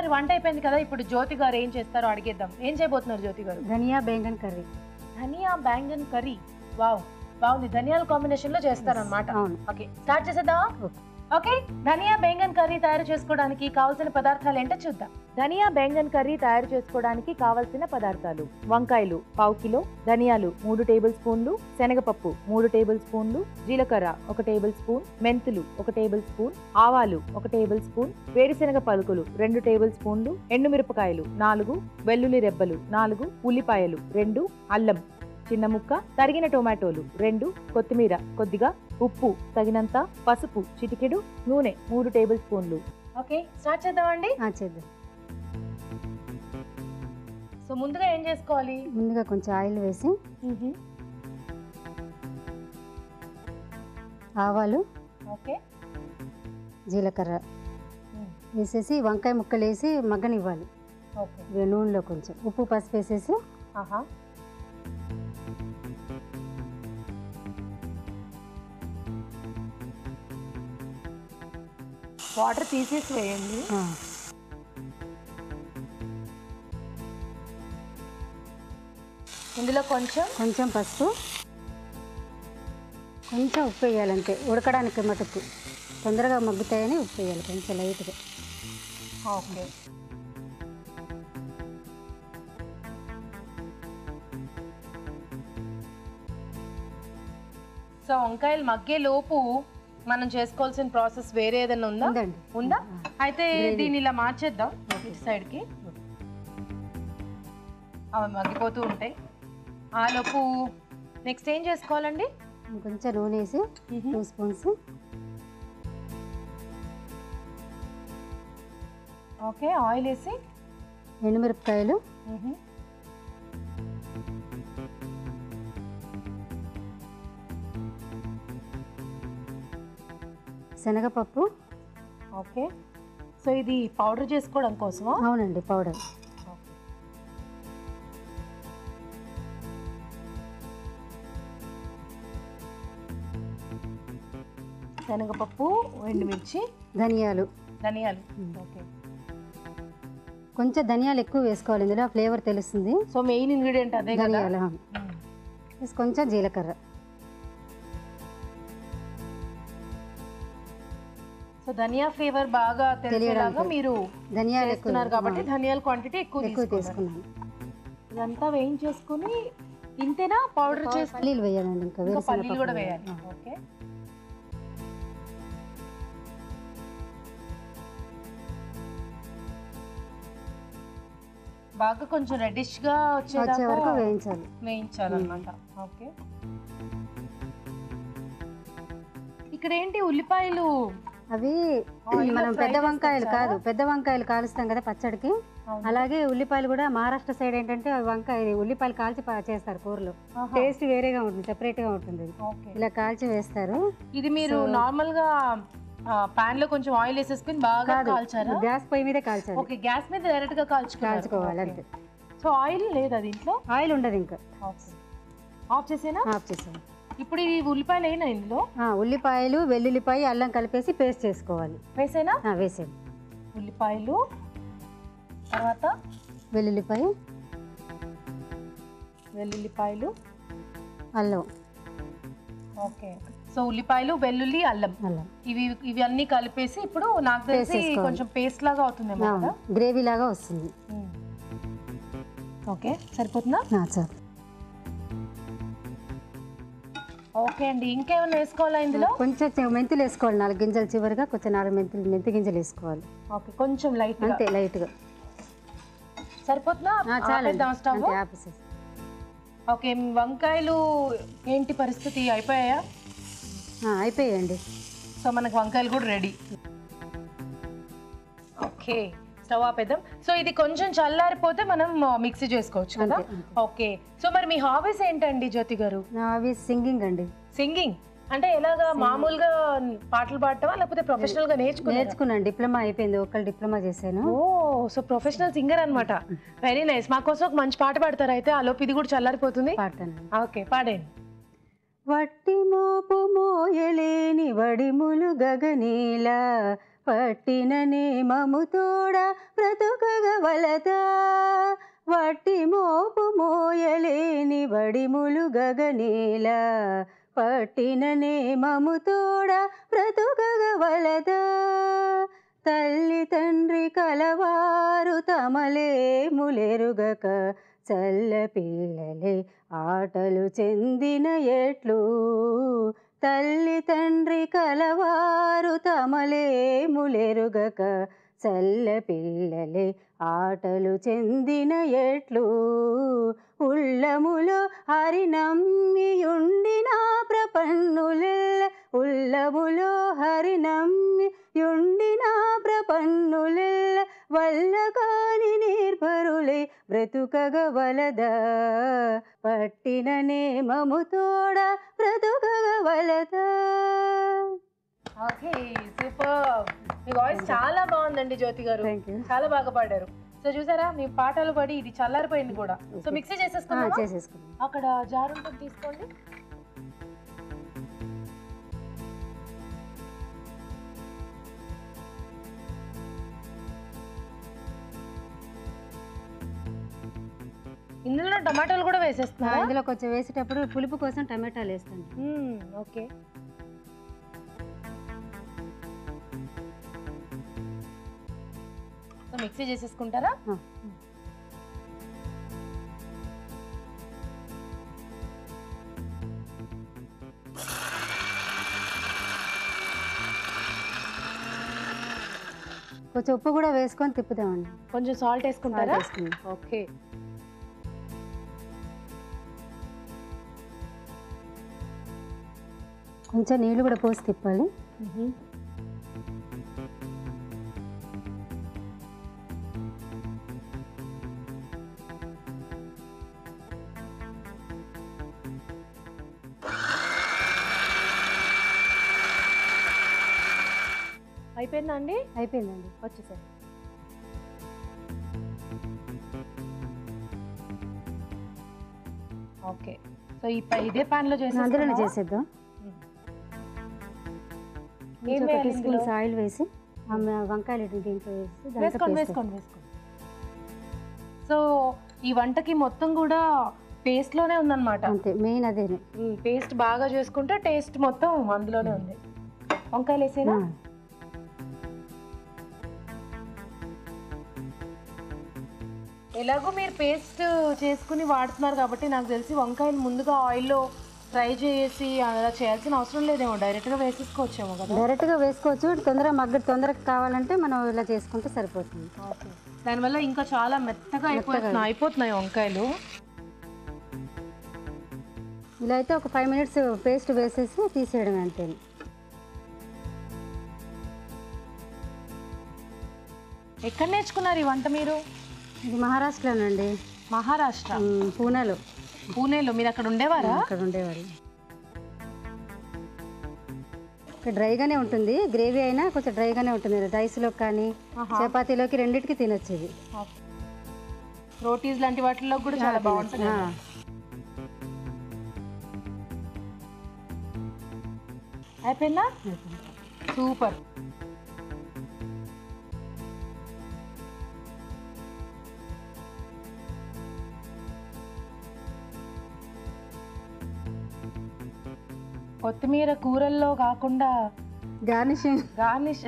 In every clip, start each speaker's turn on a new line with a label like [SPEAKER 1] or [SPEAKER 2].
[SPEAKER 1] గారు వంట అయిపోయింది కదా, ఇప్పుడు జ్యోతి గారు ఏం చేస్తారో అడిగేద్దాం. ఏం చేయబోతున్నారు జ్యోతి గారు?
[SPEAKER 2] Dhaniya baingan curry.
[SPEAKER 1] Dhaniya baingan curry. Wow, బాగుంది. ధనియాల కాంబినేషన్ లో చేస్తారన్నమాట.
[SPEAKER 2] అవును.
[SPEAKER 1] ఓకే, స్టార్ట్ చేసేద్దామా? ఓకే, ధనియా బెంగన్ కర్రీ తయారు చేసుకోవడానికి కావాల్సిన పదార్థాలు ఏంటో చూద్దాం. ధనియా బెంగన్ కర్రీ తయారు చేసుకోవడానికి కావాల్సిన పదార్థాలు: వంకాయలు 1/2 కిలో, ధనియాలు 3 టేబుల్ స్పూన్లు, శనగపప్పు 3 టేబుల్ స్పూన్లు, జీలకర్ర 1 టేబుల్ స్పూన్, మెంతులు 1 టేబుల్ స్పూన్, ఆవాలు 1 టేబుల్ స్పూన్, వేరుశెనగ పలుకులు 2 టేబుల్ స్పూన్లు, ఎండుమిరపకాయలు 4, వెల్లుల్లి రెబ్బలు 4, ఉల్లిపాయలు 2, అల్లం చిన్న ముక్క, తరిగిన టొమాటోలు 2, కొత్తిమీర కొద్దిగా, ఉప్పు తగినంత, పసుపు చిటికెడు, నూనె 3 టేబుల్ స్పూన్లు. ఓకే, స్టార్ట్ చేద్దామండి.
[SPEAKER 2] చేద్దాం.
[SPEAKER 1] సో ముందుగా ఏం చేసుకోవాలి?
[SPEAKER 2] ముందుగా కొంచెం ఆయిల్ వేసి ఆవాలు,
[SPEAKER 1] ఓకే,
[SPEAKER 2] జీలకర్ర వేసేసి వంకాయ ముక్కలు వేసి మగ్గనివ్వాలి.
[SPEAKER 1] ఓకే,
[SPEAKER 2] నూనెలో కొంచెం ఉప్పు పసుపు వేసేసి
[SPEAKER 1] వాటర్ తీసేసి వేయండి. ఇందులో కొంచెం
[SPEAKER 2] పసుపు, కొంచెం ఉప్పు వేయాలంటే ఉడకడానికి మటుకు తొందరగా మగ్గుతాయని ఉప్పు వేయాలి కొంచెం లైట్గా.
[SPEAKER 1] ఓకే, సో వంకాయలు మగ్గే లోపు మనం చేసుకోవాల్సిన ప్రాసెస్ వేరే ఏదైనా ఉందా? అయితే దీన్ని ఇలా మార్చేద్దాం ఇటు సైడ్కి, అవి మగ్గిపోతూ ఉంటాయి. ఆ లోపు నెక్స్ట్ ఏం చేసుకోవాలండి?
[SPEAKER 2] కొంచెం నూనె వేసి 2 స్పూన్స్.
[SPEAKER 1] ఓకే, ఆయిల్ వేసి
[SPEAKER 2] ఎండుమిరపకాయలు, శనగపప్పు.
[SPEAKER 1] ఓకే, సో ఇది పౌడర్ చేసుకోవడం కోసమా?
[SPEAKER 2] అవునండి, పౌడర్.
[SPEAKER 1] శనగపప్పు, ఎండుమిర్చి,
[SPEAKER 2] ధనియాలు.
[SPEAKER 1] ఓకే,
[SPEAKER 2] కొంచెం ధనియాలు ఎక్కువ వేసుకోవాలి, ఇందులో ఫ్లేవర్ తెలుస్తుంది.
[SPEAKER 1] సో మెయిన్ ఇంగ్రీడియంట్ అదే
[SPEAKER 2] ధనియాలు. కొంచెం జీలకర్ర.
[SPEAKER 1] సో ధనియా ఫ్లేవర్ బాగా తెలియలాగా మీరు ధనియాలు ఎక్కుతున్నారు కాబట్టి ధనియాల క్వాంటిటీ ఎక్కువ తీసుకున్నాను. ఇదంతా వేయించేసుకుని ఇంతేనా? పౌడర్ చేసి
[SPEAKER 2] పల్లీలు వేయాలండి, ఇంకా
[SPEAKER 1] పల్లీలు కూడా వేయాలి. ఓకే, బాగా కొంచెం రెడ్డిష్ గా వచ్చే వరకు వేయించాలన్నమాట. ఓకే, ఇక్కడ ఏంటి ఉల్లిపాయలు?
[SPEAKER 2] అవి మనం పెద్ద వంకాయలు కాదు, పెద్ద వంకాయలు కాలుస్తాం కదా పచ్చడికి, అలాగే ఉల్లిపాయలు కూడా మహారాష్ట్ర సైడ్ ఏంటంటే వంకాయ ఉల్లిపాయలు కాల్చి చేస్తారు కూరలో. టేస్ట్ వేరేగా ఉంటుంది, సెపరేట్ గా ఉంటుంది. ఇలా కాల్చి వేస్తారు. ఇది
[SPEAKER 1] మీరు నార్మల్ గా పాన్ లో కొంచెం ఆయిల్ వేసేసుకుని బాగా కాల్చారా?
[SPEAKER 2] గ్యాస్ పొయ్యి మీదే కాల్చాలి.
[SPEAKER 1] ఓకే, గ్యాస్ మీద డైరెక్ట్ గా
[SPEAKER 2] కాల్చుకోవాలి అంతే.
[SPEAKER 1] సో ఆయిల్ లేదా దీంట్లో?
[SPEAKER 2] ఆయిల్ ఉండదు ఇంకా.
[SPEAKER 1] ఆఫ్ చేసేనా?
[SPEAKER 2] ఆఫ్ చేసాను.
[SPEAKER 1] ఇప్పుడు ఈ ఉల్లిపాయలు అయినా ఇందులో
[SPEAKER 2] ఉల్లిపాయలు, వెల్లుల్లిపాయ, అల్లం కలిపేసి పేస్ట్ చేసుకోవాలి.
[SPEAKER 1] వేసేనా?
[SPEAKER 2] వేసేది.
[SPEAKER 1] ఉల్లిపాయలు, తర్వాత వెల్లుల్లిపాయలు,
[SPEAKER 2] అల్లం.
[SPEAKER 1] ఓకే, సో ఉల్లిపాయలు, వెల్లుల్లి, అల్లం ఇవి అన్ని కలిపేసి ఇప్పుడు నాకు తెలిసి కొంచెం పేస్ట్ లాగా అవుతుందేమో కదా,
[SPEAKER 2] గ్రేవీ లాగా వస్తుంది.
[SPEAKER 1] ఓకే, సరిపోతుందా?
[SPEAKER 2] చాలు.
[SPEAKER 1] ఓకే అండి, ఇంకేమైనా వేసుకోవాలా ఇందులో?
[SPEAKER 2] కొంచెం మెంతులు వేసుకోవాలి, 4 గింజలు చివరిగా కొంచెం 4 మెంతి గింజలు వేసుకోవాలి.
[SPEAKER 1] ఓకే, కొంచెం లైట్
[SPEAKER 2] అంతే, లైట్గా.
[SPEAKER 1] సరిపోతుందా? ఓకే, వంకాయలు ఏంటి పరిస్థితి? అయిపోయాయా?
[SPEAKER 2] అయిపోయాయండి.
[SPEAKER 1] సో మనకు వంకాయలు కూడా రెడీ. ఓకే, స్టవ్ ఆపేద్దాం. సో ఇది కొంచెం చల్లారిపోతే మనం మిక్సీ చేసుకోవచ్చు కదా. ఓకే, సో మరి మీ హాబీస్ ఏంటండి జ్యోతి గారు?
[SPEAKER 2] నా హాబీస్ సింగింగ్ అండి.
[SPEAKER 1] సింగింగ్ అంటే ఎలాగా? మామూలుగా పాటలు పాడటమా లేకపోతే ప్రొఫెషనల్ గా
[SPEAKER 2] నేర్చుకున్నాను? డిప్లొమా అయిపోయింది, ఒకళ్ళు డిప్లొమా చేశాను.
[SPEAKER 1] ఓ, సో ప్రొఫెషనల్ సింగర్ అన్నమాట. Very nice. మా కోసం ఒక మంచి పాట పాడతారు అయితే, ఆ లోపు ఇది కూడా చల్లారిపోతుంది.
[SPEAKER 2] పాడతాను.
[SPEAKER 1] ఓకే, పాడండి.
[SPEAKER 2] వట్టి మోపు మోయలేని వడిములు గగనీల పట్టిన నేమము తోడ బ్రతుకగవలదా వట్టి మోపు మోయలేని వడిములు గగనేల పట్టిన నేమము తోడ బ్రతుకగవలదా తల్లి తండ్రి కలవారు తమలేములెరుగక చల్ల పిల్లలే ఆటలు చెందిన ఎట్లు తల్లి తండ్రి కలవారు తమలేములెరుగక చల్ల పిల్లలే ఆటలు చెందిన ఎట్లు ఉల్లములో హరినమ్మియుండిన ప్రపన్నులెల్ల ఉల్లములో హరినమ్మియుండిన ప్రపన్నులెల్ల వల్లకాని నిర్భరులై బ్రతుకగవలదా పట్టిన నేమము తోడ బ్రతుకగవలదా.
[SPEAKER 1] Okay, super. మీ వాయిస్ చాలా బాగుందండి జ్యోతి గారు, చాలా బాగా పాడారు. సో చూసారా, మీ పాటలు పడి ఇది చల్లారిపోయింది కూడా. సో మిక్సీ చేసేసుకున్నాం. అక్కడ జారు ఉంటుంది, తీసుకోండి. ఇందులో టమాటాలు కూడా వేసేస్తున్నా.
[SPEAKER 2] ఇందులో కొంచెం వేసేటప్పుడు పులుపు కోసం టమాటాలు వేస్తాను.
[SPEAKER 1] ఓకే, మిక్సీ చేసేసుకుంటారా?
[SPEAKER 2] కొంచెం ఉప్పు కూడా వేసుకొని తిప్పుదామండి.
[SPEAKER 1] కొంచెం సాల్ట్ వేసుకుంటారా? ఓకే,
[SPEAKER 2] కొంచెం నీళ్ళు కూడా పోసి తిప్పాలి.
[SPEAKER 1] అయిపోయిందా అండి?
[SPEAKER 2] అయిపోయిందండి.
[SPEAKER 1] వచ్చేసారి. ఓకే, సో ఇదే పాన్ లో
[SPEAKER 2] అందులోనే చేసేద్దాం. స్పూన్స్ ఆయిల్ వేసి వంకాయలు దీంట్లో
[SPEAKER 1] వేసుకోండి. సో ఈ వంటకి మొత్తం కూడా పేస్ట్ లోనే ఉందన్నమాట.
[SPEAKER 2] అంతే, మెయిన్ అదే.
[SPEAKER 1] పేస్ట్ బాగా చేసుకుంటే టేస్ట్ మొత్తం అందులోనే ఉంది. వంకాయలు వేసేనా? ఎలాగో మీరు పేస్ట్ చేసుకుని వాడుతున్నారు కాబట్టి నాకు తెలిసి వంకాయలు ముందుగా ఆయిల్లో ఫ్రై చేసి అలా చేయాల్సిన అవసరం లేదేమో, డైరెక్ట్గా వేసేసుకోవచ్చేమో కదా.
[SPEAKER 2] డైరెక్ట్గా వేసుకోవచ్చు, తొందరగా కావాలంటే మనం ఇలా చేసుకుంటే సరిపోతుంది.
[SPEAKER 1] ఓకే, దానివల్ల ఇంకా చాలా మెత్తగా అయిపోతున్నాయి వంకాయలు.
[SPEAKER 2] ఇలా అయితే ఒక 5 minutes పేస్ట్ వేసేసి తీసేయడం అంతే.
[SPEAKER 1] ఎక్కడ నేర్చుకున్నారు ఈ వంట మీరు?
[SPEAKER 2] ఇది మహారాష్ట్రలోనండి.
[SPEAKER 1] మహారాష్ట్ర?
[SPEAKER 2] పూణేలో.
[SPEAKER 1] మీరు అక్కడ ఉండేవారా?
[SPEAKER 2] అక్కడ ఉండేవారు. ఇక్కడ డ్రైగానే ఉంటుంది, గ్రేవీ అయినా కొంచెం డ్రైగానే ఉంటుంది. రైస్లోకి కానీ చపాతీలోకి రెండింటికి తినొచ్చు. ఇది
[SPEAKER 1] రోటీస్ లాంటి వాటిల్లో కూడా చాలా బాగుంటుంది. అయిపోయిందా? సూపర్. కొత్తిమీర కూరల్లో కాకుండా
[SPEAKER 2] గార్నిష్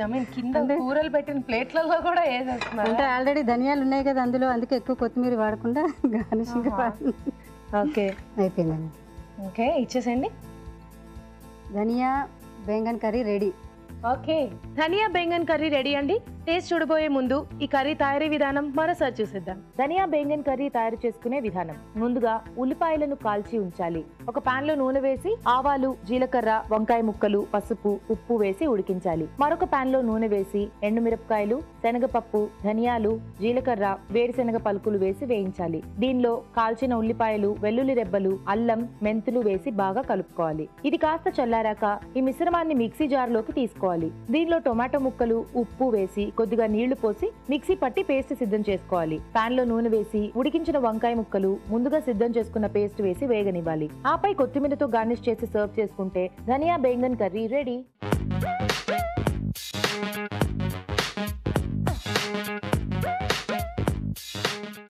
[SPEAKER 1] ఐ మీన్ కింద కూరలు పెట్టిన ప్లేట్లలో కూడా వేసేస్తున్నారు.
[SPEAKER 2] అంటే ఆల్రెడీ ధనియాలు ఉన్నాయి కదా అందులో, అందుకే ఎక్కువ కొత్తిమీర వాడకుండా గార్నిషింగ్.
[SPEAKER 1] ఓకే,
[SPEAKER 2] అయిపోయిందండి.
[SPEAKER 1] ఓకే, ఇచ్చేసేయండి.
[SPEAKER 2] ధనియా baingan curry ready.
[SPEAKER 1] Okay, dhaniya baingan curry ready అండి. టేస్ట్ చూడబోయే ముందు ఈ కర్రీ తయారీ విధానం మరోసారి చూసేద్దాం. ధనియా బెంగన్ కర్రీ తయారు చేసుకునే విధానం. ముందుగా ఉల్లిపాయలను కాల్చి ఉంచాలి. ఒక పాన్ లో నూనె వేసి ఆవాలు, జీలకర్ర, వంకాయ ముక్కలు, పసుపు, ఉప్పు వేసి ఉడికించాలి. మరొక పాన్ లో నూనె వేసి ఎండుమిరపకాయలు, శనగపప్పు, ధనియాలు, జీలకర్ర, వేరుశెనగ పలుకులు వేసి వేయించాలి. దీనిలో కాల్చిన ఉల్లిపాయలు, వెల్లుల్లి రెబ్బలు, అల్లం, మెంతులు వేసి బాగా కలుపుకోవాలి. ఇది కాస్త చల్లారాక ఈ మిశ్రమాన్ని మిక్సీ జార్ లోకి తీసుకోవాలి. దీనిలో టొమాటో ముక్కలు, ఉప్పు వేసి కొద్దిగా నీళ్లు పోసి మిక్సీ పట్టి పేస్ట్ సిద్ధం చేసుకోవాలి. పాన్ లో నూనె వేసి ఉడికించిన వంకాయ ముక్కలు, ముందుగా సిద్ధం చేసుకున్న పేస్ట్ వేసి వేగనివ్వాలి. ఆపై కొత్తిమీరతో గార్నిష్ చేసి సర్వ్ చేసుకుంటే ధనియా బెంగన్ కర్రీ రెడీ.